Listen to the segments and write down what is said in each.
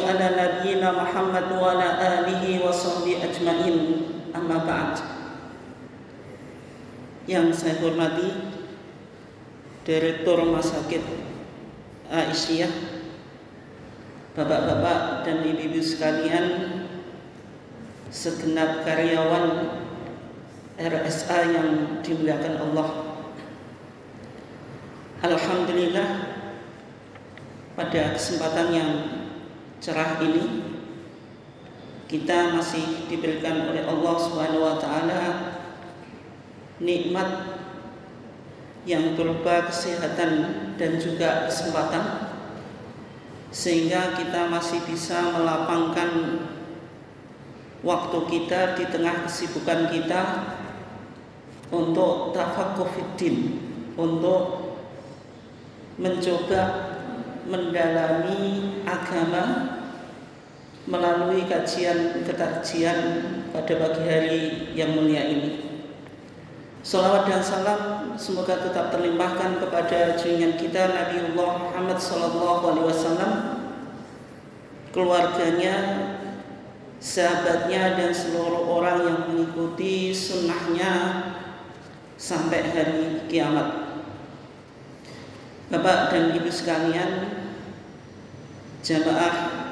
ala nabiyyina Muhammad wa ala alihi wa sahbihi ajmain. Amma ba'd. Yang saya hormati Direktur Rumah Sakit Aisyah, bapak-bapak dan ibu-ibu sekalian, segenap karyawan RSA yang dimuliakan Allah. Alhamdulillah, pada kesempatan yang cerah ini kita masih diberikan oleh Allah Subhanahu wa taala nikmat yang berupa kesehatan dan juga kesempatan, sehingga kita masih bisa melapangkan waktu kita di tengah kesibukan kita untuk tafaqquh fiddin, untuk mencoba mendalami agama melalui kajian pada pagi hari yang mulia ini. Salawat dan salam semoga tetap terlimpahkan kepada junjungan kita Nabiullah Muhammad SAW, keluarganya, sahabatnya, dan seluruh orang yang mengikuti sunnahnya sampai hari kiamat. Bapak dan ibu sekalian, jamaah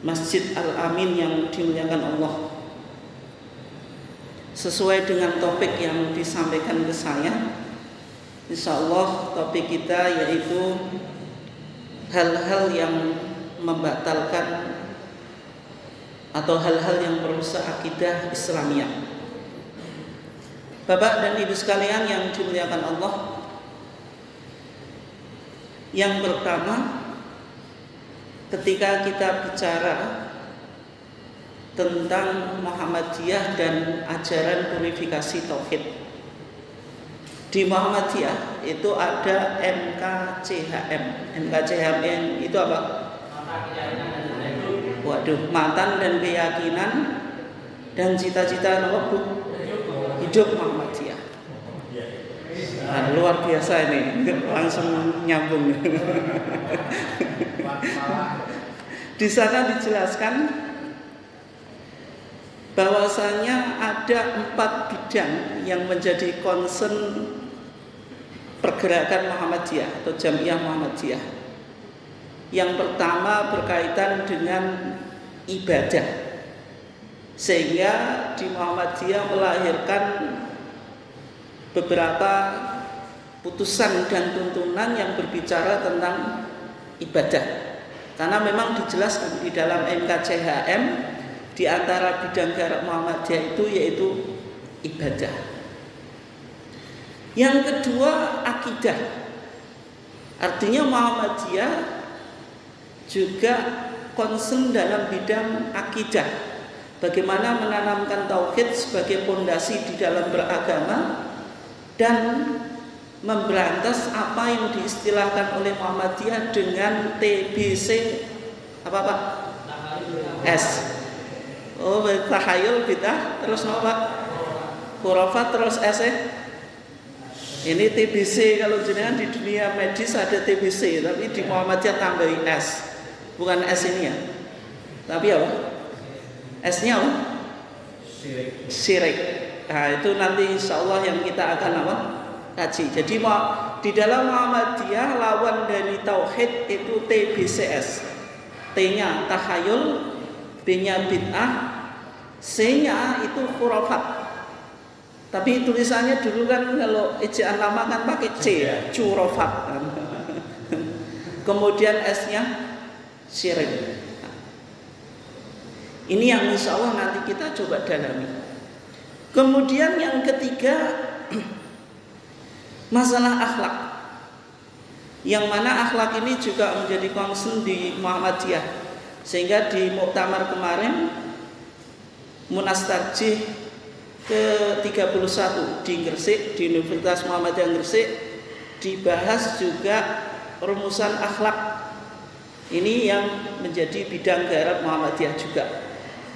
Masjid Al-Amin yang dimuliakan Allah, sesuai dengan topik yang disampaikan ke saya, insya Allah topik kita yaitu hal-hal yang membatalkan atau hal-hal yang merusak akidah Islamiyah. Bapak dan ibu sekalian yang dimuliakan Allah, yang pertama, ketika kita bicara tentang Muhammadiyah dan ajaran purifikasi tauhid, di Muhammadiyah itu ada MKCHM. MKCHM itu apa? Waduh, matan dan keyakinan dan cita-cita hidup Muhammadiyah. Nah, luar biasa ini, langsung nyambung. Di sana dijelaskan bahwasanya ada 4 bidang yang menjadi concern pergerakan Muhammadiyah atau Jamiah Muhammadiyah. Yang pertama berkaitan dengan ibadah, sehingga di Muhammadiyah melahirkan beberapa putusan dan tuntunan yang berbicara tentang ibadah. Karena memang dijelaskan di dalam MKCHM, di antara bidang gerak Muhammadiyah itu yaitu ibadah. Yang kedua, akidah. Artinya Muhammadiyah juga concern dalam bidang akidah, bagaimana menanamkan tauhid sebagai pondasi di dalam beragama dan memberantas apa yang diistilahkan oleh Muhammadiyah dengan TBC apa Pak? S. Oh, tahayul bidah, terus apa? Khurafat, terus S. Ini TBC, kalau jenengan di dunia medis ada TBC, tapi di Muhammadiyah tambahin S. Bukan S ini ya. Tapi apa? S-nya apa? Syirik. Nah, itu nanti insya Allah yang kita akan apa? Kaji. Jadi di dalam Muhammadiyah lawan dari tauhid itu TBCS. T-nya tahayul, B-nya bid'ah, C-nya itu khurafat. Tapi tulisannya dulu kan kalau ejaan lama kan pakai C, curofat. Kemudian S-nya syirik. Ini yang insya Allah nanti kita coba dalami. Kemudian yang ketiga, masalah akhlak, yang mana akhlak ini juga menjadi concern di Muhammadiyah, sehingga di muktamar kemarin Munas Tarjih ke-31 di Gresik, di Universitas Muhammadiyah Gresik, dibahas juga rumusan akhlak. Ini yang menjadi bidang gairah Muhammadiyah juga.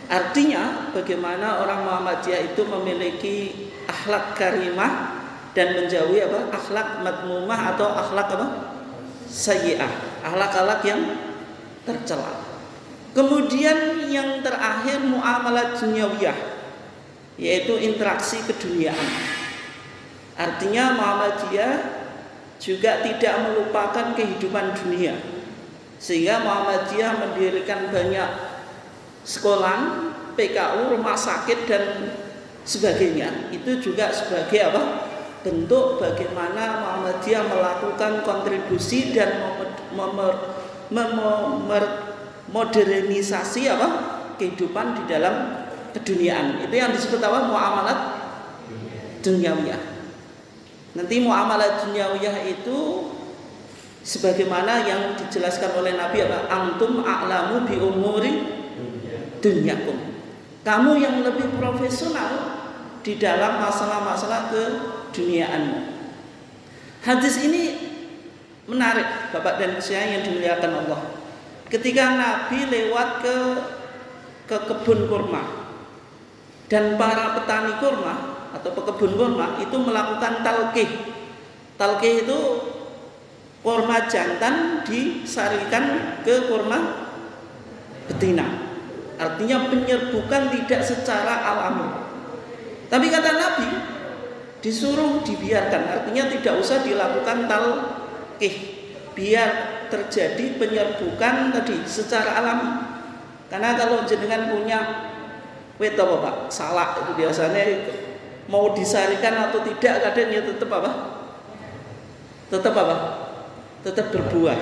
Artinya bagaimana orang Muhammadiyah itu memiliki akhlak karimah dan menjauhi apa? Akhlak madmumah atau akhlak apa? Sayyi'ah. Akhlak-akhlak yang tercela. Kemudian yang terakhir muamalah dunyawiyah, yaitu interaksi keduniaan. Artinya Muhammadiyah juga tidak melupakan kehidupan dunia, sehingga Muhammadiyah mendirikan banyak sekolah, PKU, rumah sakit dan sebagainya. Itu juga sebagai apa? Bentuk bagaimana Muhammadiyah melakukan kontribusi dan modernisasi apa? Kehidupan di dalam keduniaan. Itu yang disebut apa? Muamalat dunyawiyah. Nanti muamalat dunyawiyah itu sebagaimana yang dijelaskan oleh Nabi apa? Antum a'lamu bi umuri dunyakum. Kamu yang lebih profesional di dalam masalah-masalah keduniaanmu. Hadis ini menarik, Bapak dan Ibu yang dimuliakan Allah. Ketika Nabi lewat ke kebun kurma, dan para petani kurma atau pekebun kurma itu melakukan talqih. Talqih itu kurma jantan disarikan ke kurma betina. Artinya penyerbukan tidak secara alami. Tapi kata Nabi disuruh dibiarkan, artinya tidak usah dilakukan talqih, biar terjadi penyerbukan tadi secara alami. Karena kalau jenengan punya wet apa Pak, salak itu biasanya mau disarikan atau tidak kadang ya tetap apa? Tetap apa? Tetap berbuah.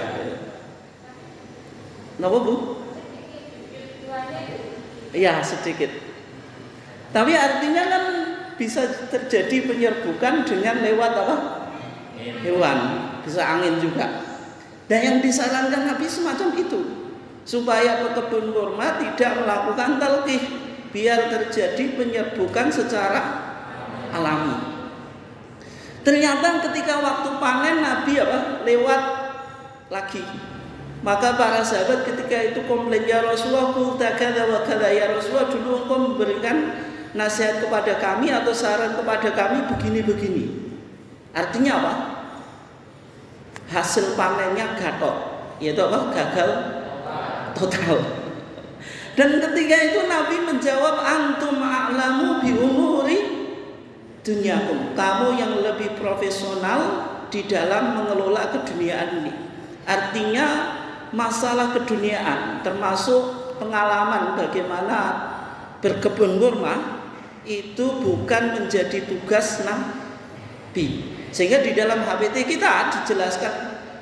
Kenapa Bu? Ya sedikit. Tapi artinya kan bisa terjadi penyerbukan dengan lewat apa? Hewan, bisa angin juga. Dan yang disarankan Nabi semacam itu, supaya pekebun kurma tidak melakukan talqih, biar terjadi penyerbukan secara alami. Ternyata ketika waktu panen Nabi apa? Lewat lagi. Maka para sahabat ketika itu komplain, ya Rasulullah, qulta kadza wa kadza, ya Rasulullah, dulu engkau memberikan nasihat kepada kami atau saran kepada kami begini-begini. Artinya apa? Hasil panennya gatot, yaitu apa? Gagal total. Dan ketika itu Nabi menjawab, antum a'lamu bi umuri dunyakum. Kamu yang lebih profesional di dalam mengelola keduniaan ini. Artinya masalah keduniaan termasuk pengalaman bagaimana berkebun kurma itu bukan menjadi tugas Nabi. Sehingga di dalam HBT kita dijelaskan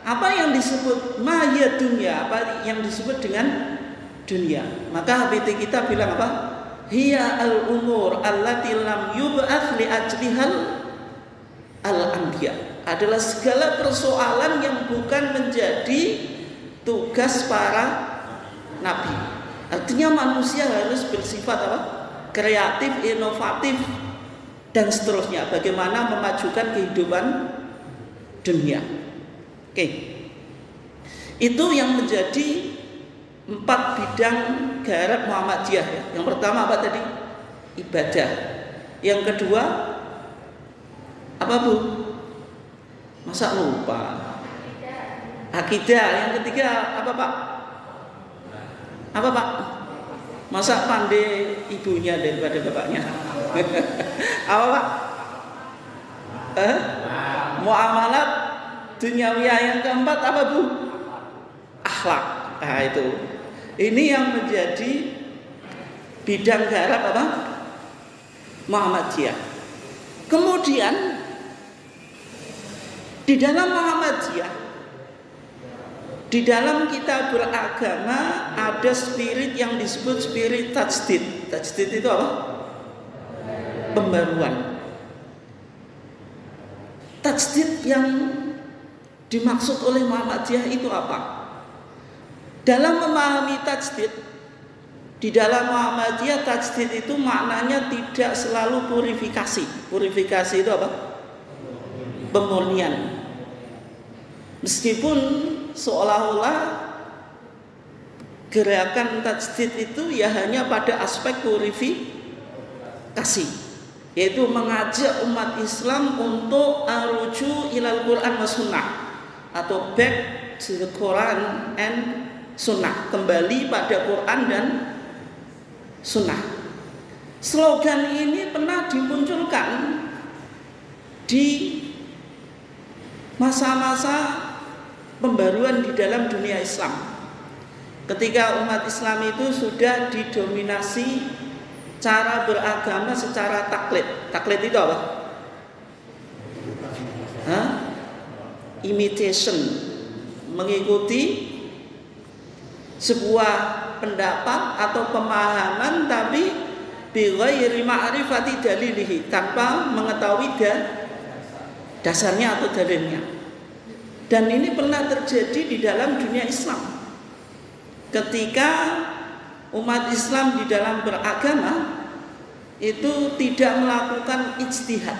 apa yang disebut maya dunya, apa yang disebut dengan dunia. Maka HBT kita bilang apa? Hiya al-umur allati lam yub'ats li ajlihal al-anbiya. Adalah segala persoalan yang bukan menjadi tugas para nabi. Artinya manusia harus bersifat apa? Kreatif, inovatif, dan seterusnya. Bagaimana memajukan kehidupan dunia. Oke. Itu yang menjadi 4 bidang garap Muhammadiyah ya. Yang pertama apa tadi? Ibadah. Yang kedua apa Bu? Masa lupa? Akidah. Yang ketiga apa Pak? Apa Pak? Masa pandai ibunya daripada bapaknya? Apa Pak? Muamalat dunyawiyah. Yang keempat apa Bu? Akhlak. Nah itu. Ini yang menjadi bidang garap apa? Muhammadiyah. Kemudian di dalam Muhammadiyah, di dalam kita beragama ada spirit yang disebut spirit tajdid. Tajdid itu apa? Pembaruan. Tajdid yang dimaksud oleh Muhammadiyah itu apa? Dalam memahami tajdid, di dalam Muhammadiyah tajdid itu maknanya tidak selalu purifikasi. Purifikasi itu apa? Pemurnian. Meskipun seolah-olah gerakan tajdid itu ya hanya pada aspek purifikasi, yaitu mengajak umat Islam untuk aruju ilal Quran wa sunnah, atau back to the Quran and sunnah, kembali pada Quran dan sunnah. Slogan ini pernah dimunculkan di masa-masa pembaruan di dalam dunia Islam, ketika umat Islam itu sudah didominasi cara beragama secara taklid. Taklid itu apa? Imitation, mengikuti sebuah pendapat atau pemahaman tapi bighairi ma'rifati dalilihi, tanpa mengetahui dasarnya atau dalilnya. Dan ini pernah terjadi di dalam dunia Islam ketika umat Islam di dalam beragama itu tidak melakukan ijtihad.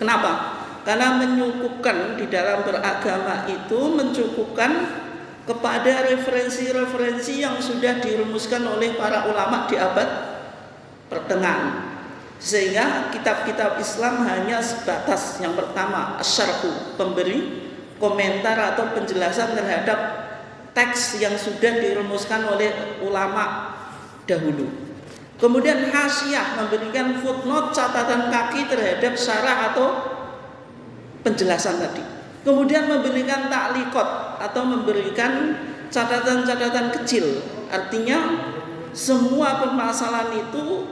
Kenapa? Karena menyukupkan di dalam beragama itu mencukupkan kepada referensi-referensi yang sudah dirumuskan oleh para ulama di abad pertengahan. Sehingga kitab-kitab Islam hanya sebatas yang pertama asyarhu, pemberi komentar atau penjelasan terhadap teks yang sudah dirumuskan oleh ulama dahulu. Kemudian hasyiah, memberikan footnote, catatan kaki terhadap syarah atau penjelasan tadi. Kemudian memberikan ta'liqat atau memberikan catatan-catatan kecil. Artinya semua permasalahan itu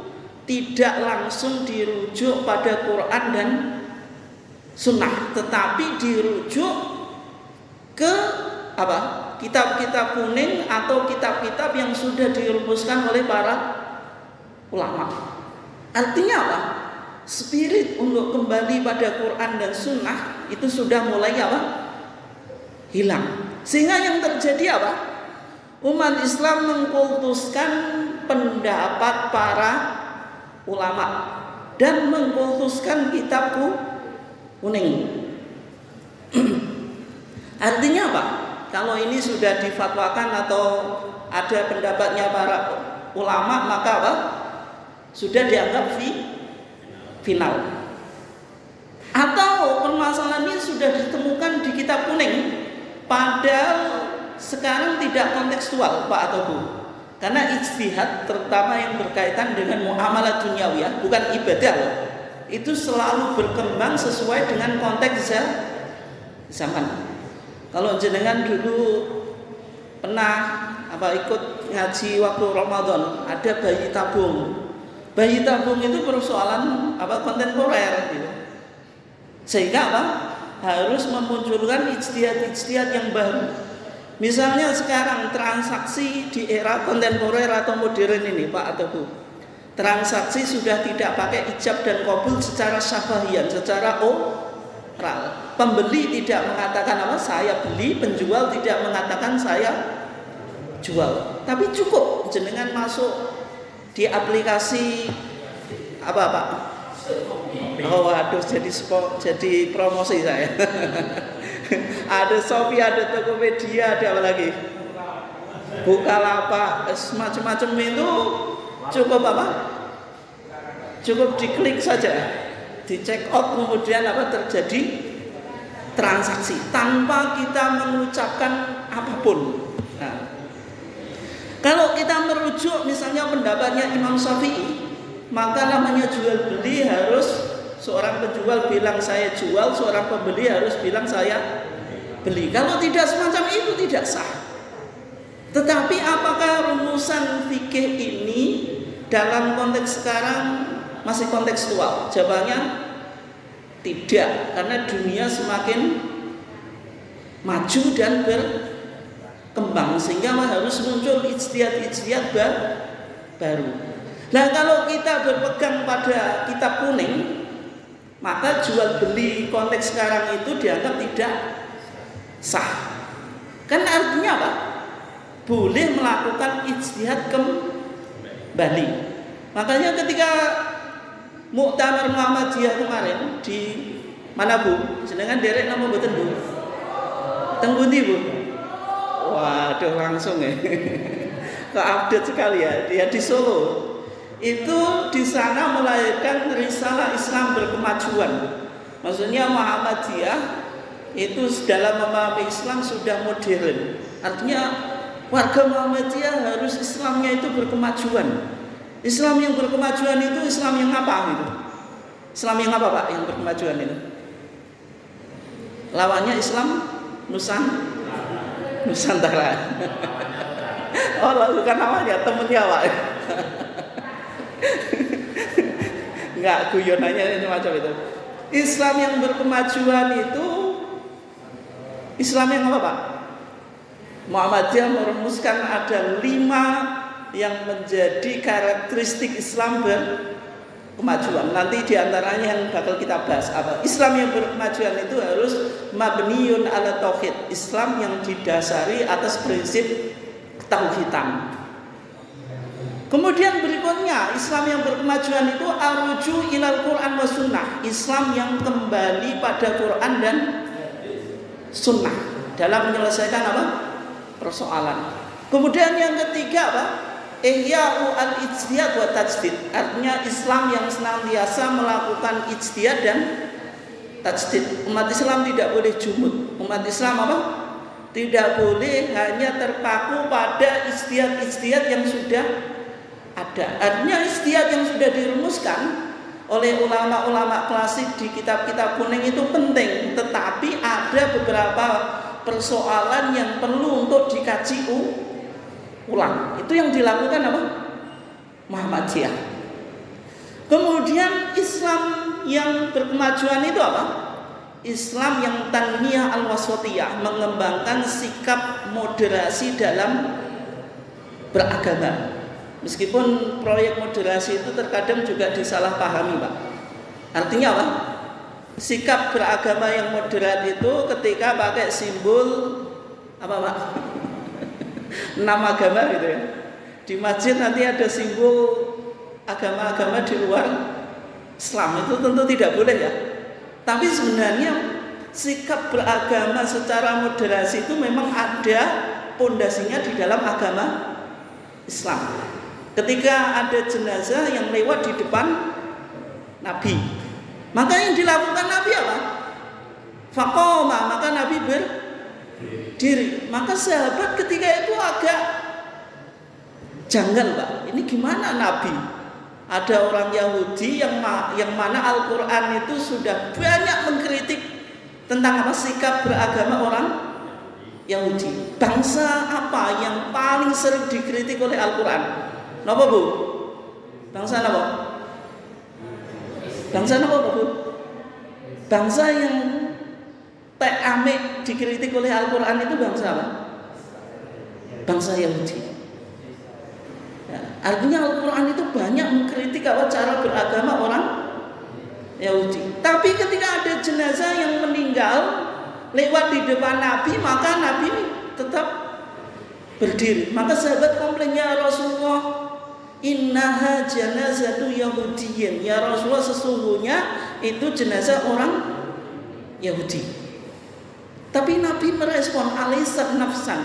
tidak langsung dirujuk pada Quran dan sunnah, tetapi dirujuk ke apa? Kitab-kitab kuning atau kitab-kitab yang sudah dirumuskan oleh para ulama. Artinya apa? Spirit untuk kembali pada Quran dan sunnah itu sudah mulai apa? Hilang. Sehingga yang terjadi apa? Umat Islam mengkultuskan pendapat para ulama dan mengkultuskan kitab kuning. Artinya apa? Kalau ini sudah difatwakan atau ada pendapatnya para ulama, maka apa? Sudah dianggap final. Atau permasalahan ini sudah ditemukan di kitab kuning, padahal sekarang tidak kontekstual, Pak atau Bu. Karena ijtihad terutama yang berkaitan dengan muamalah duniawiyah, bukan ibadah loh, itu selalu berkembang sesuai dengan konteks zaman. Kalau jenengan dulu pernah ikut ngaji waktu Ramadan, ada bayi tabung. Bayi tabung itu persoalan kontemporer gitu. Sehingga harus memunculkan ijtihad-ijtihad yang baru. Misalnya sekarang transaksi di era kontemporer atau modern ini, Pak atau Bu, transaksi sudah tidak pakai ijab dan qabul secara syafahiyan, secara oral. Pembeli tidak mengatakan saya beli, penjual tidak mengatakan saya jual. Tapi cukup jenengan masuk di aplikasi Pak? Oh waduh, jadi promosi saya. Ada Shopee, ada Tokopedia, ada apa lagi? Bukalapak, macam-macam itu cukup Cukup diklik saja, di check out, kemudian terjadi transaksi tanpa kita mengucapkan apapun. Nah, kalau kita merujuk misalnya pendapatnya Imam Syafi'i, maka namanya jual beli harus seorang penjual bilang saya jual, seorang pembeli harus bilang saya beli. Kalau tidak semacam itu tidak sah. Tetapi apakah rumusan fikih ini dalam konteks sekarang masih kontekstual? Jawabannya tidak, karena dunia semakin maju dan berkembang sehingga harus muncul ijtihad baru. Nah, kalau kita berpegang pada kitab kuning, maka jual beli konteks sekarang itu dianggap tidak sah. Kan artinya apa? Boleh melakukan ijtihad kembali. Makanya ketika Muktamar Muhammadiyah kemarin di mana Bu? Jenengan derek nama mboten Bu? Teng pundi Bu? Waduh, langsung ya. Ke-update sekali ya. Dia di Solo. Itu di sana melahirkan risalah Islam berkemajuan. Maksudnya Muhammadiyah itu dalam memahami Islam sudah modern. Artinya Warga Muhammadiyah harus Islamnya itu berkemajuan. Islam yang berkemajuan itu Islam yang apa gitu? Islam yang apa Pak yang berkemajuan itu? Lawannya Islam Nusantara. Oh bukan namanya, temennya Pak. Enggak, guyonannya ini macam itu. Islam yang berkemajuan itu Islam yang apa Pak? Muhammadiyah merumuskan ada 5 yang menjadi karakteristik Islam berkemajuan. Nanti diantaranya yang bakal kita bahas apa. Islam yang berkemajuan itu harus mabniyun ala tauhid. Islam yang didasari atas prinsip tauhidan. Kemudian berikutnya Islam yang berkemajuan itu aruju ilal Quran wa sunnah. Islam yang kembali pada Quran dan sunnah dalam menyelesaikan apa? Persoalan. Kemudian yang ketiga apa? Ihya'u al-ijtihad wa tajdid. Artinya Islam yang senantiasa melakukan ijtihad dan tajdid. Umat Islam tidak boleh jumud. Umat Islam apa? Tidak boleh hanya terpaku pada ijtihad-ijtihad yang sudah ada. Artinya ijtihad yang sudah dirumuskan oleh ulama-ulama klasik di kitab-kitab kuning itu penting, tetapi ada beberapa persoalan yang perlu untuk dikaji ulang. Itu yang dilakukan apa? Muhammadiyah. Kemudian Islam yang berkemajuan itu apa? Islam yang tanmiyah al-wasatiyah, mengembangkan sikap moderasi dalam beragama. Meskipun proyek moderasi itu terkadang juga disalahpahami, Pak. Artinya apa? Sikap beragama yang moderat itu ketika pakai simbol apa Pak? 6 agama gitu ya. Di masjid nanti ada simbol agama-agama di luar Islam, itu tentu tidak boleh ya. Tapi sebenarnya sikap beragama secara moderasi itu memang ada pondasinya di dalam agama Islam. Ketika ada jenazah yang lewat di depan Nabi, maka yang dilakukan Nabi apa? Faqoma, maka Nabi berdiri. Maka sahabat ketika itu agak janggal, Pak. Ini gimana Nabi? Ada orang Yahudi yang mana Al-Quran itu sudah banyak mengkritik tentang apa sikap beragama orang Yahudi. Bangsa apa yang paling sering dikritik oleh Al-Quran? Napa Bu? Bangsa apa? Bangsa apa Bu? Bangsa yang ame dikritik oleh Al-Quran itu bangsa apa? Bangsa Yahudi. Ya, artinya Al-Quran itu banyak mengkritik apa cara beragama orang Yahudi. Tapi ketika ada jenazah yang meninggal lewat di depan Nabi, maka Nabi tetap berdiri. Maka sahabat komplainnya Rasulullah, innaha janazatu Yahudiyin. Ya Rasulullah, sesungguhnya itu jenazah orang Yahudi. Tapi Nabi merespon, alaysat nafsan,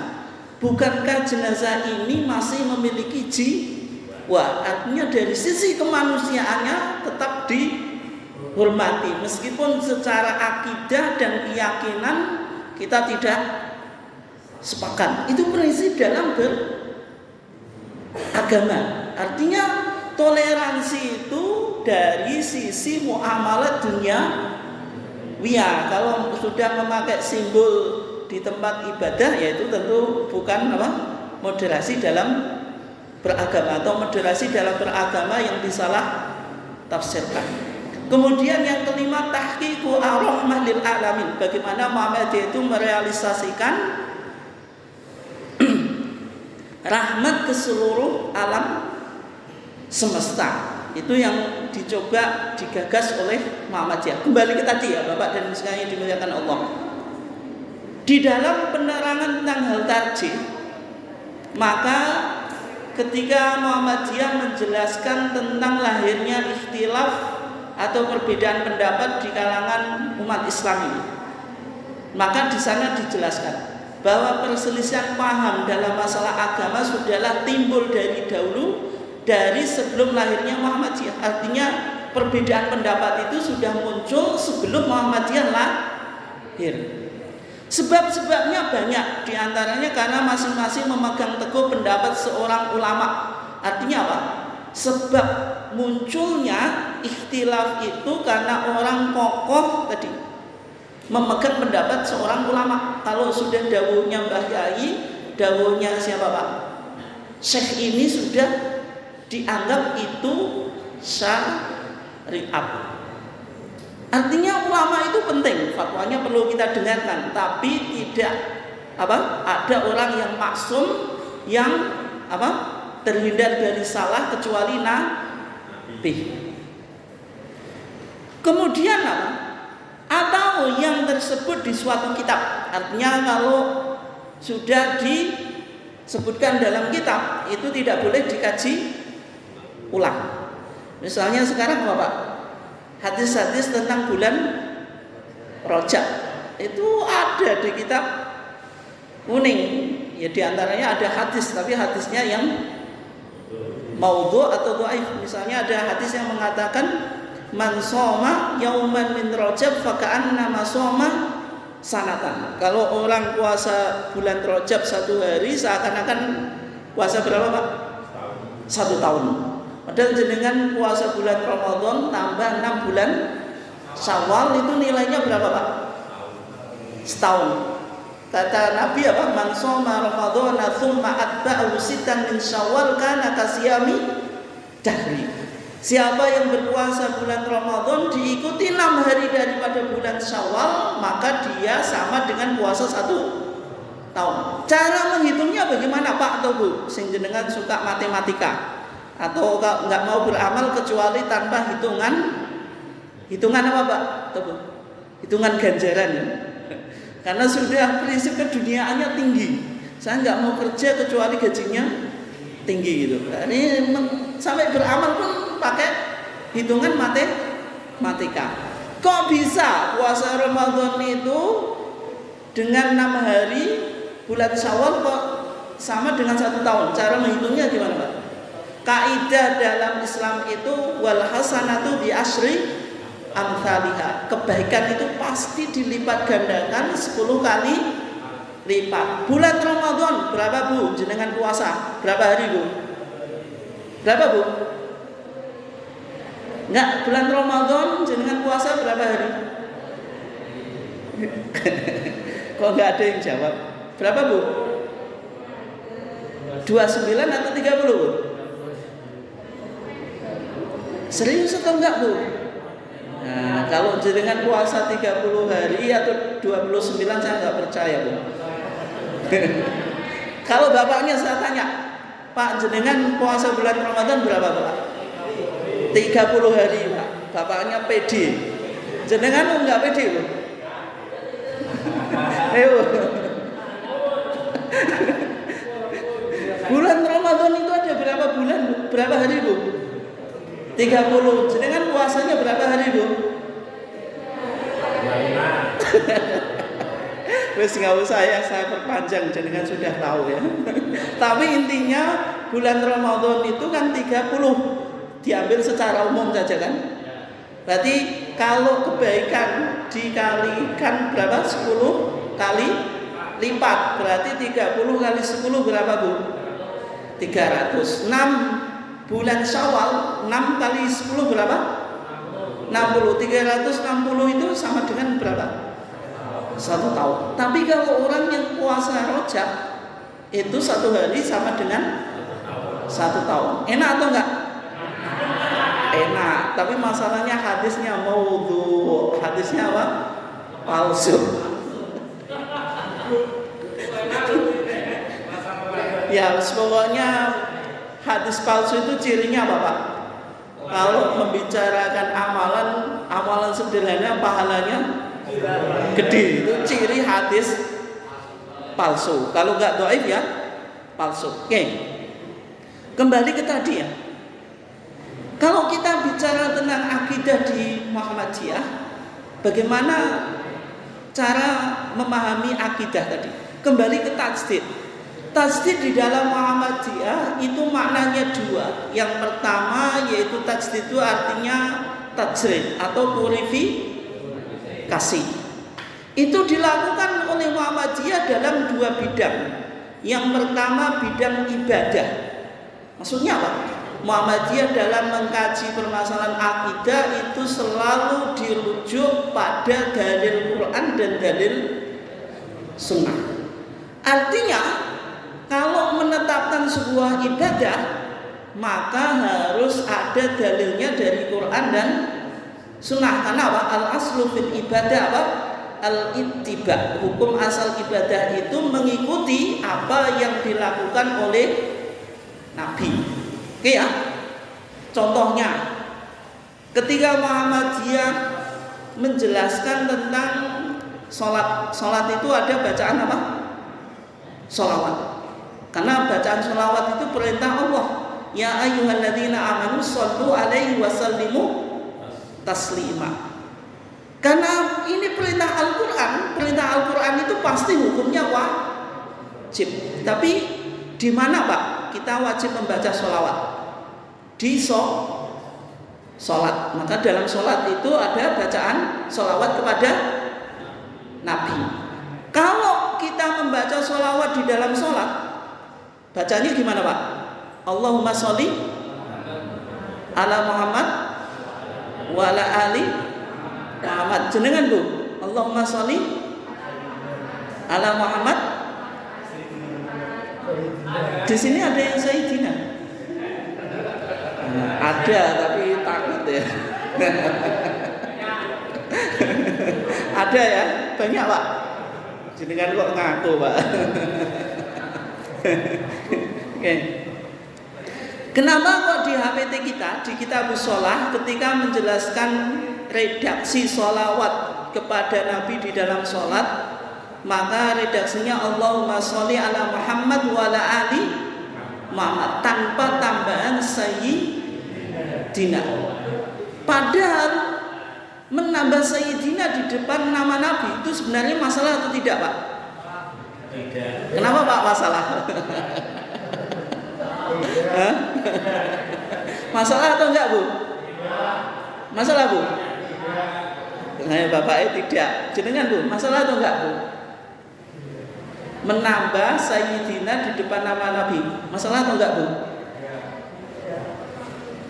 bukankah jenazah ini masih memiliki jiwa? Artinya dari sisi kemanusiaannya tetap dihormati, meskipun secara akidah dan keyakinan kita tidak sepakat. Itu prinsip dalam beragama. Artinya toleransi itu dari sisi muamalah dunia. Kalau sudah memakai simbol di tempat ibadah, yaitu tentu bukan apa? Moderasi dalam beragama atau moderasi dalam beragama yang disalah tafsirkan. Kemudian yang kelima, tahqiqu ar-rahmah lil alamin. Bagaimana Muhammadiyah itu merealisasikan rahmat ke seluruh alam semesta. Itu yang dicoba digagas oleh Muhammadiyah. Kembali ke tadi ya Bapak dan Ibu sekalian dimuliakan Allah. Di dalam penerangan tentang hal tarjih, maka ketika Muhammadiyah menjelaskan tentang lahirnya ikhtilaf atau perbedaan pendapat di kalangan umat Islam ini, maka di sana dijelaskan bahwa perselisihan paham dalam masalah agama sudahlah timbul dari dahulu, dari sebelum lahirnya Muhammadiyah. Artinya perbedaan pendapat itu sudah muncul sebelum Muhammadiyah lahir. Sebab-sebabnya banyak, diantaranya karena masing-masing memegang teguh pendapat seorang ulama. Artinya apa? Sebab munculnya ikhtilaf itu karena orang kokoh tadi memegang pendapat seorang ulama. Kalau sudah dawuhnya Mbah Yai, dawuhnya siapa Pak? Syekh ini sudah dianggap itu syariat. Artinya ulama itu penting, fatwanya perlu kita dengarkan, tapi tidak ada orang yang maksum yang terhindar dari salah kecuali Nabi. Kemudian atau yang tersebut di suatu kitab. Artinya kalau sudah disebutkan dalam kitab itu tidak boleh dikaji ulang. Misalnya sekarang Bapak, hadis-hadis tentang bulan Rajab itu ada di kitab kuning. Ya diantaranya ada hadis, tapi hadisnya yang maudhu atau dhaif. Misalnya ada hadis yang mengatakan man shoma yauman min Rajab faka'annama shoma sanatan. Kalau orang puasa bulan Rajab 1 hari seakan-akan puasa berapa Pak? 1 tahun. Padahal jenengan puasa bulan Ramadan tambah 6 bulan Syawal itu nilainya berapa Pak? Setahun. Kata Nabi apa? Man shoma Ramadhana tsumma atba'ahu sittan min Syawal kana kasiyami dahri. Siapa yang berpuasa bulan Ramadan diikuti 6 hari daripada bulan Syawal, maka dia sama dengan puasa 1 tahun. Cara menghitungnya bagaimana Pak atau Bu? Sing jenengan suka matematika atau nggak mau beramal kecuali tanpa hitungan apa Pak? Hitungan ganjaran ya. Karena sudah prinsip keduniaannya tinggi. Saya nggak mau kerja kecuali gajinya tinggi gitu. Ini sampai beramal pun pakai hitungan matematika. Kok bisa puasa Ramadan itu dengan 6 hari bulan Syawal kok sama dengan 1 tahun? Cara menghitungnya gimana Pak? Kaidah dalam Islam itu wal hasanatu bi asyri amsalihha. Kebaikan itu pasti dilipat gandakan 10 kali lipat. Bulan Ramadan berapa Bu? Jenengan puasa berapa hari Bu? Berapa Bu? Enggak, bulan Ramadan jenengan puasa berapa hari? Kok enggak ada yang jawab? Berapa Bu? 29 atau 30 Bu? Serius atau enggak Bu? Nah, kalau jenengan puasa 30 hari atau 29 saya enggak percaya Bu. Kalau bapaknya saya tanya, Pak jenengan puasa bulan Ramadan berapa Pak? 30 hari Pak. Bapaknya pede. Jenengan enggak pede Bu? Ayo. Bulan Ramadan itu ada berapa bulan Bu? Berapa hari Bu? 30. Jenengan puasanya berapa hari Bu? Wes nggak usah ya saya perpanjang, jenengan sudah tahu ya. Tapi intinya bulan Ramadan itu kan 30, diambil secara umum saja kan. Berarti kalau kebaikan dikalikan berapa? 10 kali lipat. Berarti 30 kali 10 berapa Bu? 300. 6 bulan Syawal 6 kali 10 berapa? 60. 360 itu sama dengan berapa? 1 tahun. Tapi kalau orang yang puasa Rajab itu 1 hari sama dengan 1 tahun. Enak atau enggak? Enak. Tapi masalahnya hadisnya maudhu. Hadisnya apa? Palsu. Ya, pokoknya hadis palsu itu cirinya apa Pak? Kalau membicarakan amalan sederhana pahalanya gede, itu ciri hadis palsu. Kalau nggak dhaif ya palsu. Oke. Kembali ke tadi ya. Kalau kita bicara tentang akidah di Muhammadiyah, bagaimana cara memahami akidah tadi? Kembali ke tajdid. Tajdid di dalam Muhammadiyah itu maknanya 2. Yang pertama yaitu tajdid itu artinya tajrid atau purifikasi. Itu dilakukan oleh Muhammadiyah dalam dua bidang. Yang pertama bidang ibadah. Maksudnya apa? Muhammadiyah dalam mengkaji permasalahan akidah itu selalu dirujuk pada dalil Quran dan dalil Sunnah. Artinya kalau menetapkan sebuah ibadah maka harus ada dalilnya dari Quran dan Sunnah. Karena apa? Al-aslu fil ibadah apa? Al-ittiba. Hukum asal ibadah itu mengikuti apa yang dilakukan oleh Nabi. Oke ya, contohnya ketika Muhammadiyah menjelaskan tentang sholat itu ada bacaan apa? Sholawat. Karena bacaan sholawat itu perintah Allah. Ya ayyuhalladzina amanu shollu alaihi wasallimu taslima. Karena ini perintah Al-Quran itu pasti hukumnya wajib. Tapi di mana Pak kita wajib membaca sholawat? Di sholat. Maka dalam sholat itu ada bacaan sholawat kepada Nabi. Kalau kita membaca sholawat di dalam sholat, bacanya gimana Pak? Allahumma sholli ala Muhammad wa ala ali Muhammad. Jenengan Bu, Allahumma sholli ala Muhammad. Di sini ada yang Sayyidina. Ada tapi takut ya. Ada ya, banyak Pak. Jenengan kok ngaku Pak. Oke. Kenapa kok di HPT kita, di Kitabus Shalah ketika menjelaskan redaksi sholawat kepada Nabi di dalam sholat, maka redaksinya Allahumma sholli ala Muhammad wa ala ali Muhammad tanpa tambahan Sayyidina. Padahal menambah Sayyidina di depan nama Nabi itu sebenarnya masalah atau tidak Pak? Tidak. Kenapa Pak masalah? Masalah atau enggak Bu? Masalah Bu? Nah, Bapaknya tidak. Jenengan Bu, masalah atau enggak Bu? Menambah Sayyidina di depan nama Nabi, masalah atau enggak Bu?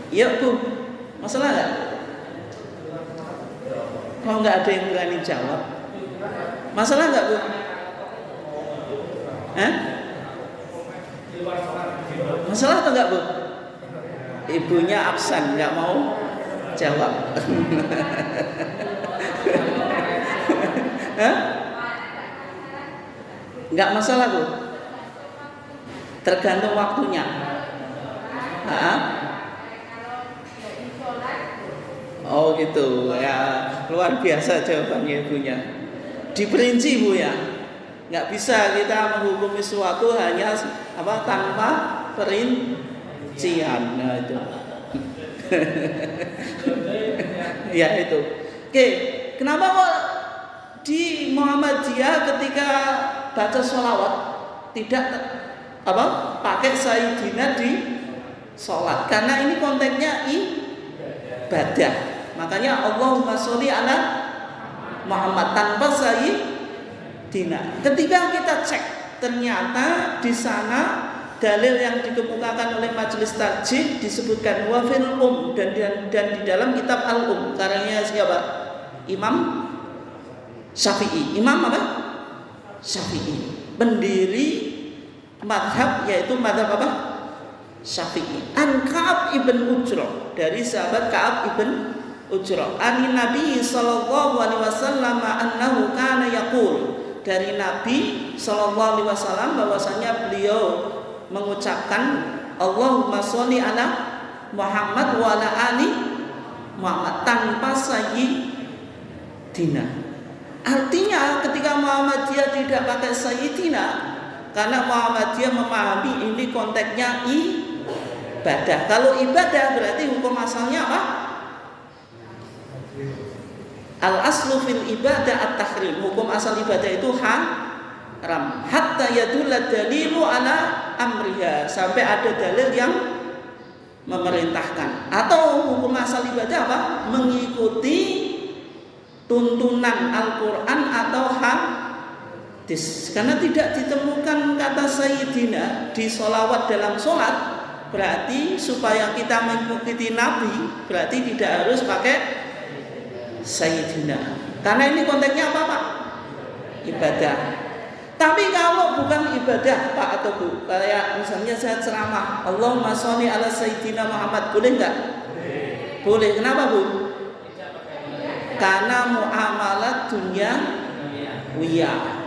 Iya Bu, masalah enggak? Kalau enggak ada yang berani jawab, masalah enggak Bu? Masalah atau enggak Bu? Ibunya absen, enggak mau jawab. Enggak masalah Bu, tergantung waktunya. Oh gitu ya, luar biasa jawabannya ibunya. Diperinci Bu ya, nggak bisa kita menghukumi sesuatu hanya apa tanpa perincian. Nah itu. Ya itu. Oke, kenapa kok di Muhammadiyah ketika baca sholawat tidak apa pakai Sayyidina di sholat? Karena ini konteksnya ibadah. Makanya Allahumma sholli ala Muhammad tanpa Sayyidina. Ketika kita cek, ternyata di sana dalil yang dikemukakan oleh Majelis Tarjih disebutkan wafil dan di dalam kitab Al karya siapa? Imam Syafi'i. Imam apa? Syafi'i. Pendiri madhab, yaitu madhab apa? Syafi'i. An Ka'ab ibn Ujrah, dari sahabat Ka'ab ibn Ujrah. Ani Nabi sallallahu alaihi wasallam annahu kana yaqul, dari Nabi sallallahu alaihi wasallam bahwasanya beliau mengucapkan Allahumma sholli ala Muhammad wa ala ali Muhammad tanpa Sayyidina. Artinya ketika Muhammadiyah tidak pakai Sayyidina, karena Muhammadiyah memahami ini konteksnya ibadah. Kalau ibadah berarti hukum asalnya apa? Al-aslu fil ibadah at-tahrim. Hukum asal ibadah itu haram. Hatta yadulla dalilu ala amriha, sampai ada dalil yang memerintahkan. Atau hukum asal ibadah apa? Mengikuti tuntunan Al-Quran atau Karena tidak ditemukan kata Sayyidina di sholawat dalam sholat, berarti supaya kita mengikuti Nabi berarti tidak harus pakai Sayyidina. Karena ini konteksnya apa Pak? Ibadah. Tapi kalau bukan ibadah Pak atau Bu, kayak misalnya saya ceramah Allahumma sholli ala Sayyidina Muhammad, boleh nggak? Boleh. Kenapa Bu? Karena muamalah dunia wiyah.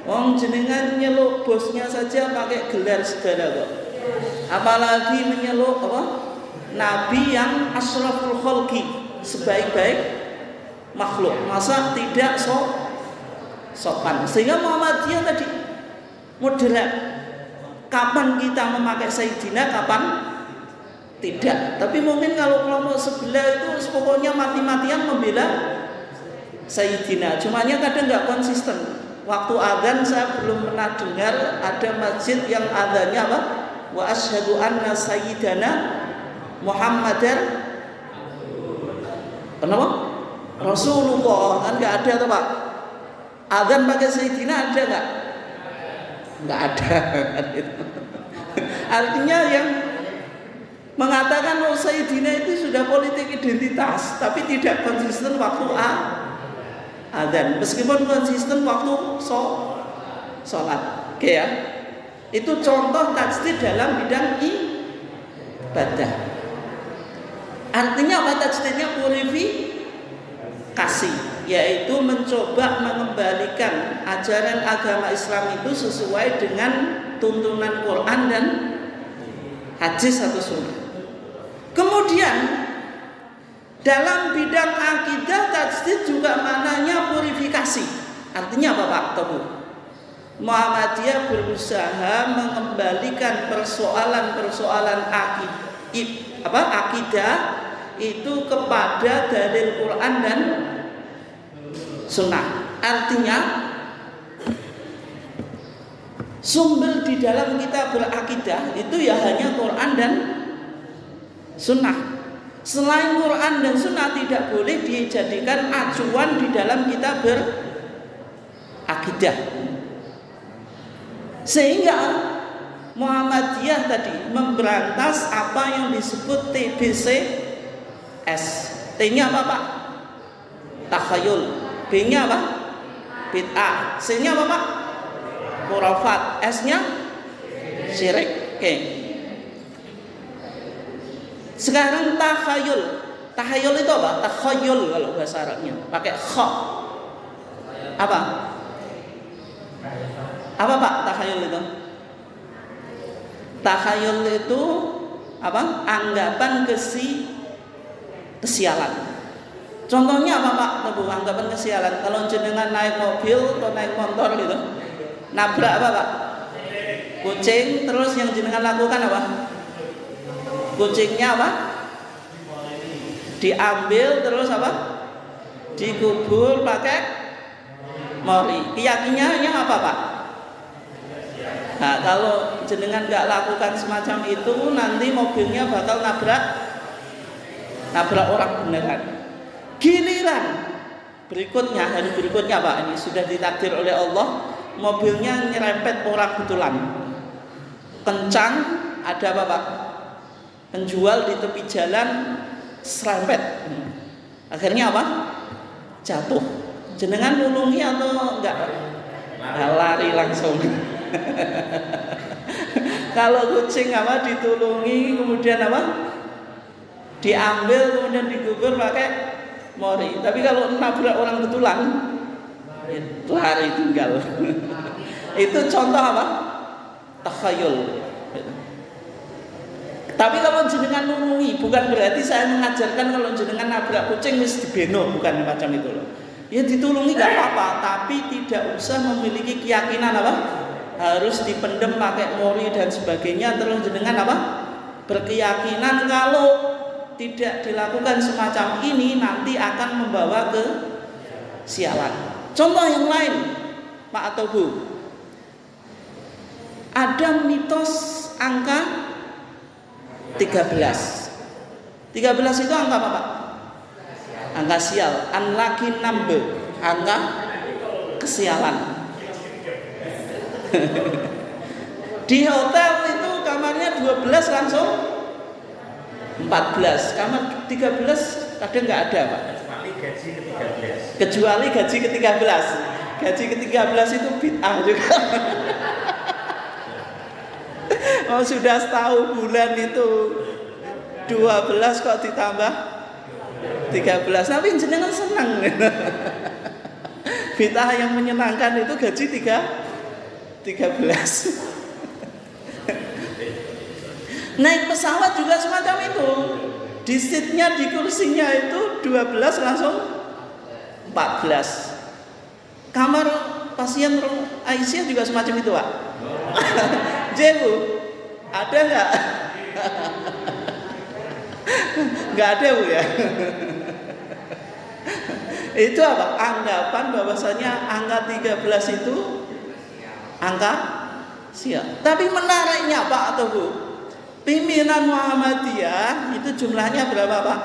Wong jenengan nyeluk bosnya saja pakai gelar segala kok. Apalagi menyeluk apa? Nabi yang asyraful khalqi, sebaik-baik makhluk. Masa tidak sopan? Sehingga Muhammadiyah tadi moderat. Kapan kita memakai Sayyidina, kapan tidak. Tapi mungkin kalau kelompok sebelah itu pokoknya mati-matian membela Sayyidina. Cumanya kadang nggak konsisten. Waktu adzan saya belum pernah dengar ada masjid yang adzannya apa? Wa asyhadu anna sayyidana Muhammadar kenapa? Rasulullah. Kan nggak ada tuh Pak. Adzan pakai Sayyidina ada nggak? Nggak ada. Artinya yang mengatakan oh Sayyidina itu sudah politik identitas, tapi tidak konsisten waktu adzan, meskipun konsisten waktu sholat. Oke ya. Itu contoh tajdid dalam bidang ibadah. Artinya apa tajdidnya? Purifikasi, yaitu mencoba mengembalikan ajaran agama Islam itu sesuai dengan tuntunan Quran dan hadis atau sunnah. Kemudian dalam bidang akidah tajdid juga maknanya purifikasi. Artinya apa Pak Tobu? Muhammadiyah berusaha mengembalikan persoalan-persoalan akidah itu kepada dalil Quran dan sunnah. Artinya sumber di dalam kita berakidah itu ya hanya Quran dan sunnah. Selain Quran dan sunnah tidak boleh dijadikan acuan di dalam kita berakidah. Sehingga Muhammadiyah tadi memberantas apa yang disebut TBCS. T-nya apa Pak? Takhayul. B-nya apa? Bid'ah. C-nya apa Pak? Khurafat. S-nya syirik. Oke. Sekarang takhayul. Takhayul itu apa? Takhayul kalau bahasa Arabnya. Pakai kha. Apa? Apa Pak takhayul itu? Takhayul itu apa? Anggapan kesialan. Contohnya apa Pak? Tebu anggapan kesialan. Kalau jenengan naik mobil atau naik motor gitu, nabrak apa Pak? Kucing. Terus yang jenengan lakukan apa? Kucingnya apa? Diambil terus apa? Dikubur pakai mori. Keyakinannya apa Pak? Nah, kalau jenengan nggak lakukan semacam itu, nanti mobilnya bakal nabrak orang beneran. Giliran berikutnya, hari berikutnya Pak, ini sudah ditakdir oleh Allah, mobilnya nyerempet orang betulan. Kencang, ada apa Pak? Penjual di tepi jalan serempet. Akhirnya apa? Jatuh. Jenengan nulungi atau enggak? Nah, lari langsung. Kalau kucing apa ditulungi, kemudian apa? Diambil kemudian dikubur pakai mori. Tapi kalau nabrak orang betulan, lari tinggal. Itu contoh apa? Takhayul. Tapi kalau jenengan nulungi, bukan berarti saya mengajarkan kalau jenengan nabrak kucing mesti dibeno, bukan macam itu loh. Ya ditulungi gak apa-apa, tapi tidak usah memiliki keyakinan apa? Harus dipendem pakai mori dan sebagainya. Terus jenengan apa? Berkeyakinan kalau tidak dilakukan semacam ini nanti akan membawa ke sialan. Contoh yang lain Pak atau Bu, ada mitos angka 13. 13 itu angka apa Pak? Angka sial, unlucky number, angka kesialan. Di hotel itu kamarnya 12 langsung 14, kamar 13 kadang nggak ada Pak. Kecuali gaji ke-13. Gaji ke-13 itu bid'ah juga. Oh, sudah setahun bulan itu 12 kok ditambah 13. Tapi jenengan senang. Bid'ah yang menyenangkan itu gaji 13. Naik pesawat juga semacam itu. Di seatnya, di kursinya itu 12 langsung 14. Kamar pasien Aisyah juga semacam itu Pak. Bu, ada nggak? Nggak ada Bu ya. Itu apa? Anggapan bahwasanya angka 13 itu angka sial. Tapi menariknya Pak atau Bu, pimpinan Muhammadiyah itu jumlahnya berapa Pak?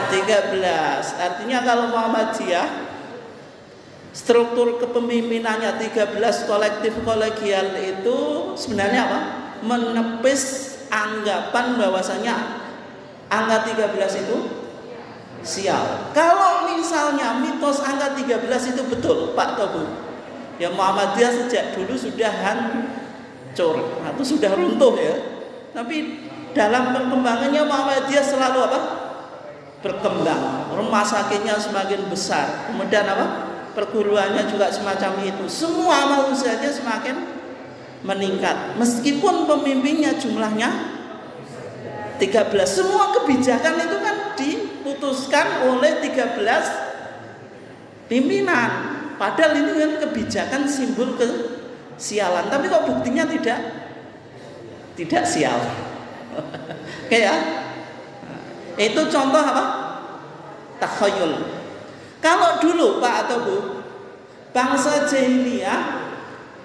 13. Artinya kalau Muhammadiyah struktur kepemimpinannya 13 kolektif kolegial itu sebenarnya apa? Menepis anggapan bahwasanya angka 13 itu sial. Kalau misalnya mitos angka 13 itu betul Pak Tobu, ya Muhammadiyah sejak dulu sudah hancur atau sudah runtuh ya. Tapi dalam perkembangannya Muhammadiyah selalu apa? Berkembang. Rumah sakitnya semakin besar. Kemudian apa? Perguruannya juga semacam itu. Semua manusianya semakin meningkat. Meskipun pemimpinnya jumlahnya 13. Semua kebijakan itu kan diputuskan oleh 13 pimpinan. Padahal ini kan kebijakan simbol kesialan. Tapi kok buktinya tidak sial. Oke ya. Itu contoh apa? Takhayul. Kalau dulu Pak atau Bu, bangsa jahiliyah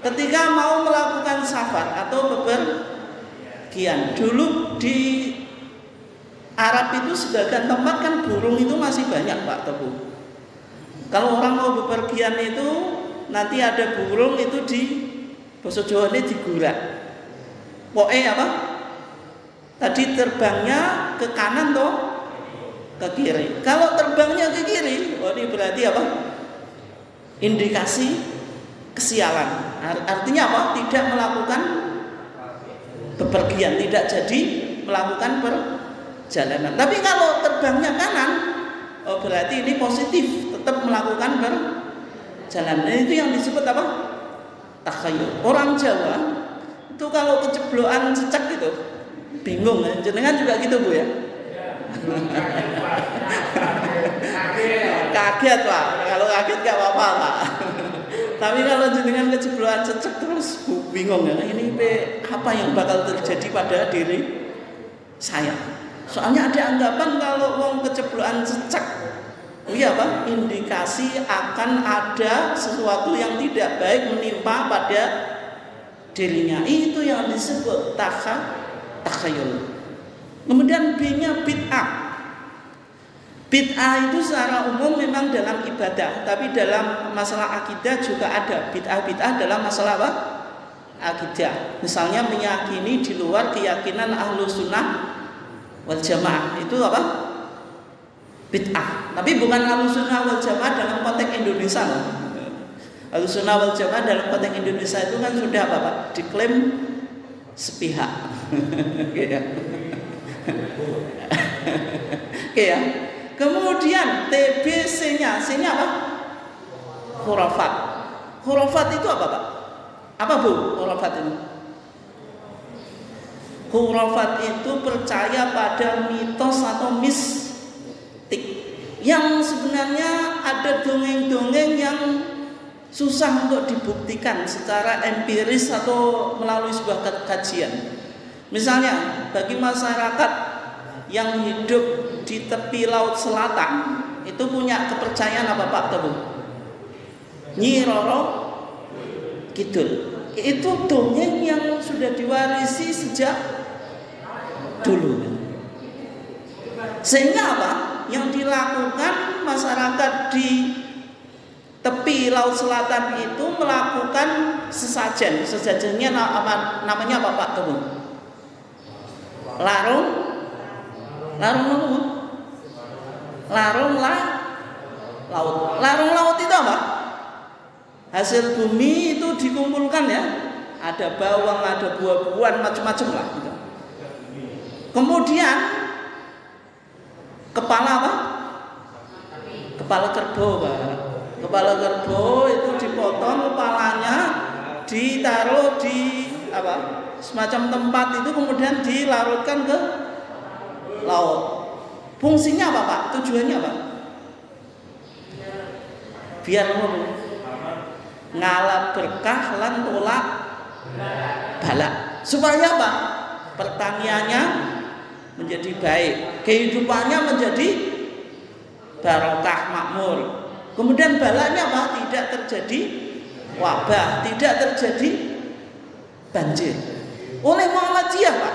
ketika mau melakukan safar atau bepergian, dulu di Arab itu sebagian tempat kan burung itu masih banyak Pak atau Bu. Kalau orang mau bepergian itu nanti ada burung itu di basa Jawa ini digurak. Pokoknya apa? Tadi terbangnya ke kanan toh ke kiri. Kalau terbangnya ke kiri, oh ini berarti apa? Indikasi kesialan. Artinya apa? Tidak melakukan bepergian, tidak jadi melakukan perjalanan. Tapi kalau terbangnya kanan, oh berarti ini positif, tetap melakukan perjalanan. Itu yang disebut apa? Takhayul. Orang Jawa itu kalau keceblokan cecek gitu bingung. Jenengan juga gitu Bu ya? Kaget Pak. Kalau kaget gak apa-apa Pak. Tapi kalau jenengan keceblokan cecek terus bingung ya, ini apa yang bakal terjadi pada diri saya. Soalnya ada anggapan kalau wong keceblokan cecek, iya Pak, indikasi akan ada sesuatu yang tidak baik menimpa pada dirinya. Itu yang disebut takhayul. Kemudian B-nya bid'ah. Bid'ah itu secara umum memang dalam ibadah, tapi dalam masalah akidah juga ada bid'ah dalam masalah apa? Akidah. Misalnya meyakini di luar keyakinan Ahlus Sunnah wal Jamaah, itu apa? Bid'ah. Tapi bukan Ahlus Sunnah wal Jamaah dalam konteks Indonesia loh. Ahlus Sunnah wal Jamaah dalam konteks Indonesia itu kan sudah apa Pak? Diklaim sepihak. Oke ya. Kemudian TBC-nya, C-nya apa? Khurafat. Khurafat itu apa Pak? Apa Bu khurafat itu? Khurafat itu percaya pada mitos atau mistik yang sebenarnya ada dongeng-dongeng yang susah untuk dibuktikan secara empiris atau melalui sebuah kajian. Misalnya bagi masyarakat yang hidup di tepi laut selatan itu punya kepercayaan apa Pak Tebu? Nyi Roro Kidul. Itu dongeng yang sudah diwarisi sejak dulu. Sehingga apa? Yang dilakukan masyarakat di tepi laut selatan itu melakukan sesajen. Sesajennya namanya apa Pak Teguh? Larung laut. Larung laut itu apa? Hasil bumi itu dikumpulkan ya. Ada bawang, ada buah-buahan, macam-macam lah gitu. Kemudian kepala apa? Kepala kerbau, Pak. Kepala kerbau itu dipotong kepalanya, ditaruh di apa? Semacam tempat itu kemudian dilarutkan ke laut. Fungsinya apa, Pak? Tujuannya apa? Biar ngalap berkah lan tolak balak. Supaya apa? Pertaniannya menjadi baik, kehidupannya menjadi barokah, makmur. Kemudian balanya apa? Tidak terjadi wabah, tidak terjadi banjir. Oleh Muhammadiyah Pak,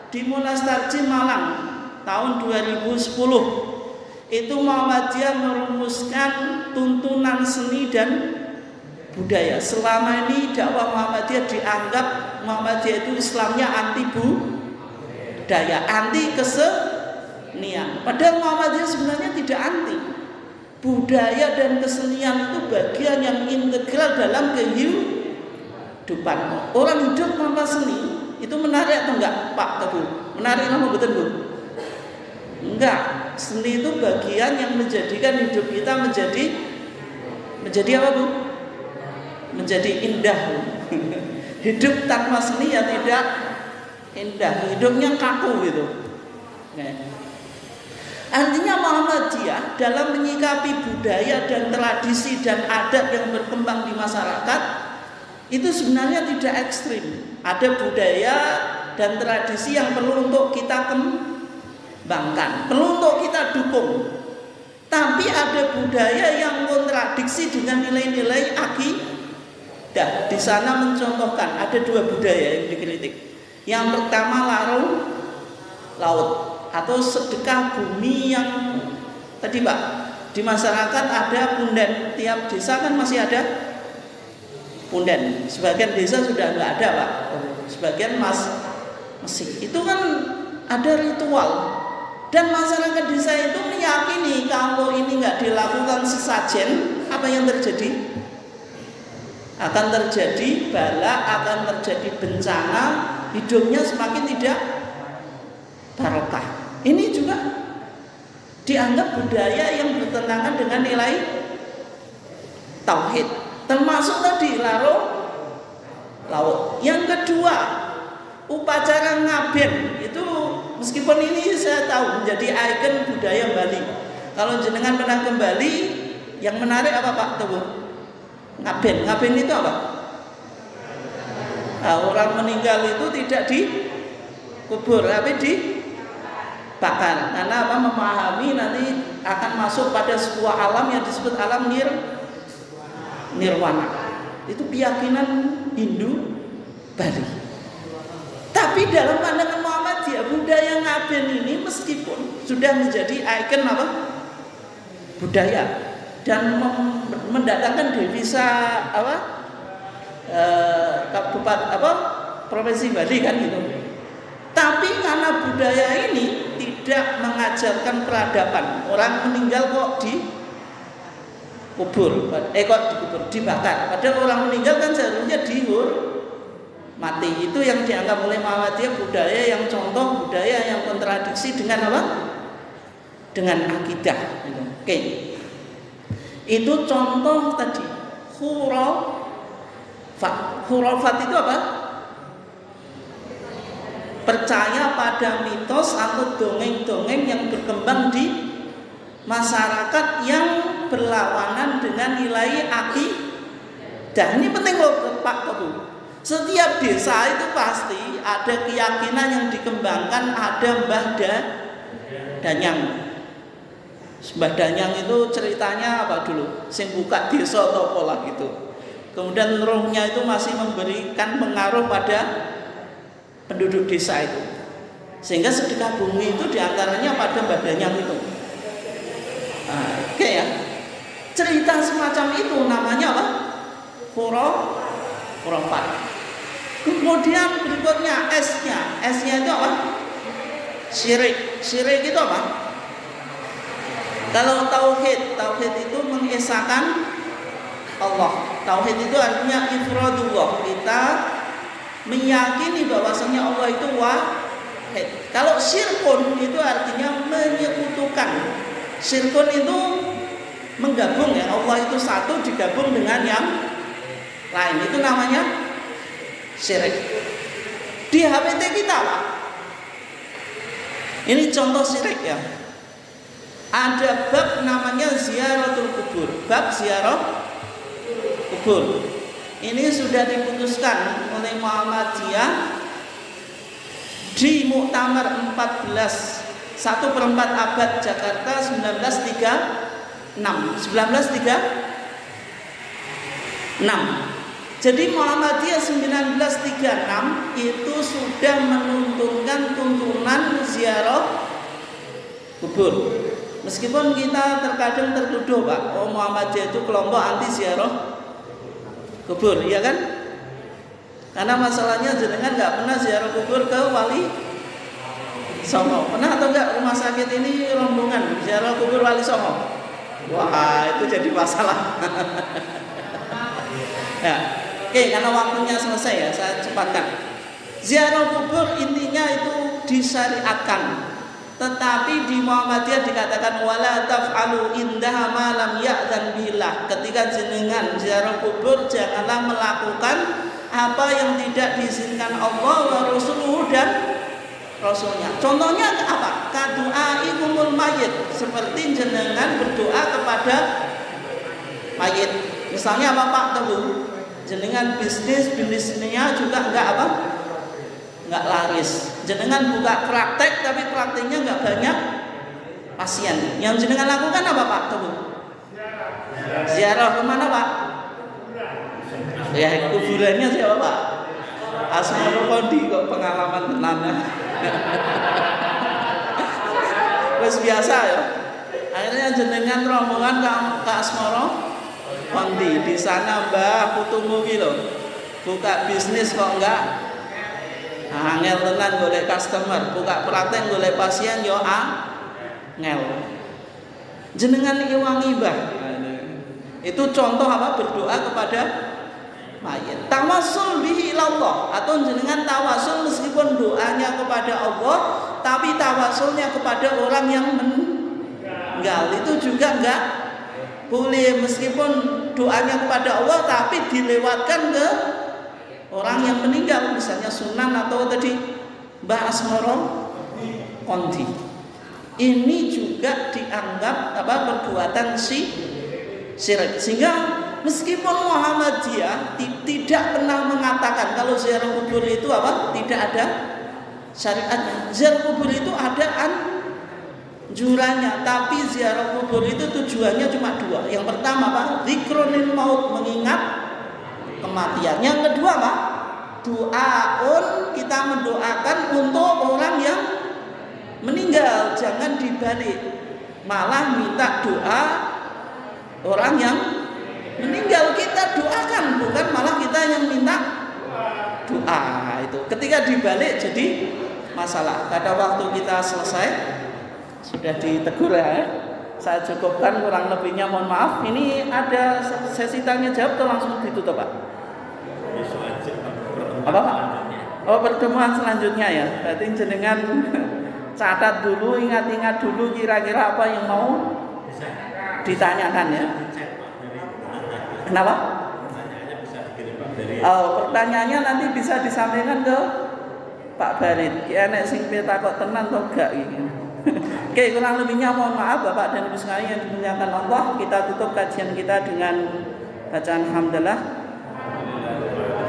di Monas Tarji Malang tahun 2010 itu Muhammadiyah merumuskan tuntunan seni dan budaya. Selama ini dakwah Muhammadiyah dianggap Muhammadiyah itu Islamnya anti budaya, anti kesenian. Padahal Muhammadiyah sebenarnya tidak anti. Budaya dan kesenian itu bagian yang integral dalam kehidupan. Orang hidup tanpa seni itu menarik atau enggak, Pak Teguh? Menarik apa betul, Bu? Enggak. Seni itu bagian yang menjadikan hidup kita menjadi apa, Bu? Menjadi indah. Hidup tanpa seni ya tidak indah, hidupnya kaku gitu. Artinya Muhammadiyah dalam menyikapi budaya dan tradisi dan adat yang berkembang di masyarakat itu sebenarnya tidak ekstrim. Ada budaya dan tradisi yang perlu untuk kita kembangkan, perlu untuk kita dukung. Tapi ada budaya yang kontradiksi dengan nilai-nilai akidah. Di sana mencontohkan ada dua budaya yang dikritik. Yang pertama larung laut atau sedekah bumi yang tadi Pak, di masyarakat ada punden, tiap desa kan masih ada punden. Sebagian desa sudah nggak ada Pak, sebagian masih. Itu kan ada ritual dan masyarakat desa itu meyakini kalau ini nggak dilakukan sesajen, apa yang terjadi? Akan terjadi bala, akan terjadi bencana, hidupnya semakin tidak barokah. Ini juga dianggap budaya yang bertentangan dengan nilai tauhid, termasuk tadi larung laut. Yang kedua, upacara ngaben itu meskipun ini saya tahu menjadi ikon budaya Bali. Kalau jenengan pernah ke Bali, yang menarik apa Pak Teguh? Ngaben itu apa? Nah, orang meninggal itu tidak dikubur, tapi dibakar. Karena apa? Memahami nanti akan masuk pada sebuah alam yang disebut alam nirwana. Itu keyakinan Hindu Bali. Tapi dalam pandangan Muhammadiyah, budaya ngaben ini meskipun sudah menjadi ikon apa? Budaya dan mendatangkan devisa apa? Provinsi Bali kan gitu. Tapi karena budaya ini tidak mengajarkan peradaban, orang meninggal kok dikubur, dibakar. Padahal orang meninggal kan seharusnya mati. Itu yang dianggap oleh Muhammadiyah budaya yang contoh budaya yang kontradiksi dengan apa? Dengan akidah. Oke. Itu contoh tadi. Khurafat itu apa? Percaya pada mitos atau dongeng-dongeng yang berkembang di masyarakat yang berlawanan dengan nilai akidah. Ini penting loh Pak Teguh. Setiap desa itu pasti ada keyakinan yang dikembangkan, ada Mbah Danyang. Mbah Danyang itu ceritanya apa dulu? Sing buka desa atau pola gitu. Kemudian rohnya itu masih memberikan pengaruh pada penduduk desa itu, sehingga sedekah bumi itu diantaranya pada Mbah Danyang itu. Oke ya. cerita semacam itu namanya apa? Khurafat. Kemudian berikutnya S-nya itu apa? Syirik. Syirik itu apa? Kalau tauhid itu mengesahkan Allah. Tauhid itu artinya ifradullah. Kita meyakini bahwasanya Allah itu wahid. Kalau syirkun itu artinya menyekutukan. Syirkun itu menggabung, ya, Allah itu satu digabung dengan yang lain. Itu namanya syirik. Di HPT kita, Pak, ini contoh syirik, ya. Ada bab namanya ziaratul kubur. Bab ziarah kubur. Ini sudah diputuskan oleh Muhammadiyah di Muktamar 14 1/4 abad Jakarta 1936. Jadi Muhammadiyah 1936 itu sudah menuntunkan tuntunan ziarah kubur. Meskipun kita terkadang tertuduh, Pak, oh Muhammadiyah itu kelompok anti ziarah kubur, iya kan? Karena masalahnya jenengan nggak pernah ziarah kubur ke Wali Songo. Pernah atau enggak rumah sakit ini rombongan ziarah kubur Wali Songo? Wah, itu jadi masalah. Ya, oke, karena waktunya selesai, ya, saya cepatkan. Ziarah kubur intinya itu disyariatkan. Tetapi di Muhammadiyah dikatakan wala taf'alu indaha ma lam ya'zan billah. Ketika jenengan ziarah kubur, janganlah melakukan apa yang tidak diizinkan Allah wa Rasuluhu dan Rasulnya. Contohnya apa? Kadu'aikumul mayyit, seperti jenengan berdoa kepada mayit. Misalnya apa, Pak Teguh? Jenengan bisnisnya juga enggak apa? Enggak laris. Jenengan buka praktek tapi prakteknya enggak banyak pasien. Yang jenengan lakukan apa, Pak Teguh? Ziarah kemana, Pak? Ya, kuburannya siapa, Pak? Asmoro Kondi, kok pengalaman tenannya. Wes biasa, ya. Akhirnya jenengan rombongan ke Asmoro Kondi. Di sana Mbah putumu ki lho. Buka bisnis kok enggak angel tenan golek customer, buka praktek golek pasien yo angel. Jenengan iki wangi, Mbah. Itu contoh apa? Berdoa kepada mayit. Tawassul bihi ilallah, atau jenengan tawasul meskipun doanya kepada Allah tapi tawasulnya kepada orang yang meninggal, itu juga enggak boleh. Meskipun doanya kepada Allah tapi dilewatkan ke orang yang meninggal, misalnya Sunan atau tadi Mbah Asmoro Kondi. Ini juga dianggap apa? Perbuatan syirik. Sehingga meskipun Muhammadiyah tidak pernah mengatakan kalau ziarah kubur itu apa? Tidak ada syariatnya. Ziarah kubur itu ada anjurannya, tapi ziarah kubur itu tujuannya cuma dua. Yang pertama apa? Dzikrunil maut, mengingat kematian. Yang kedua apa? Doaun, kita mendoakan untuk orang yang meninggal. Jangan dibalik, malah minta doa orang yang meninggal kita doakan, bukan malah kita yang minta doa. Itu ketika dibalik jadi masalah. Pada waktu kita selesai, sudah ditegur, ya. Saya cukupkan, kurang lebihnya mohon maaf. Ini ada sesi tanya jawab atau langsung ditutup, Pak? Apa, Pak? Oh, pertemuan selanjutnya, ya. Berarti jenengan catat dulu, ingat-ingat dulu kira-kira apa yang mau ditanyakan, ya. Kenapa? Oh, pertanyaannya nanti bisa disampaikan ke Pak Barit. Ki enek sing takok tenan to gak iki. Oke, kurang lebihnya mohon maaf Bapak dan Ibu sekalian yang dimuliakan Allah. Kita tutup kajian kita dengan bacaan hamdalah.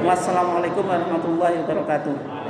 Wassalamualaikum warahmatullahi wabarakatuh.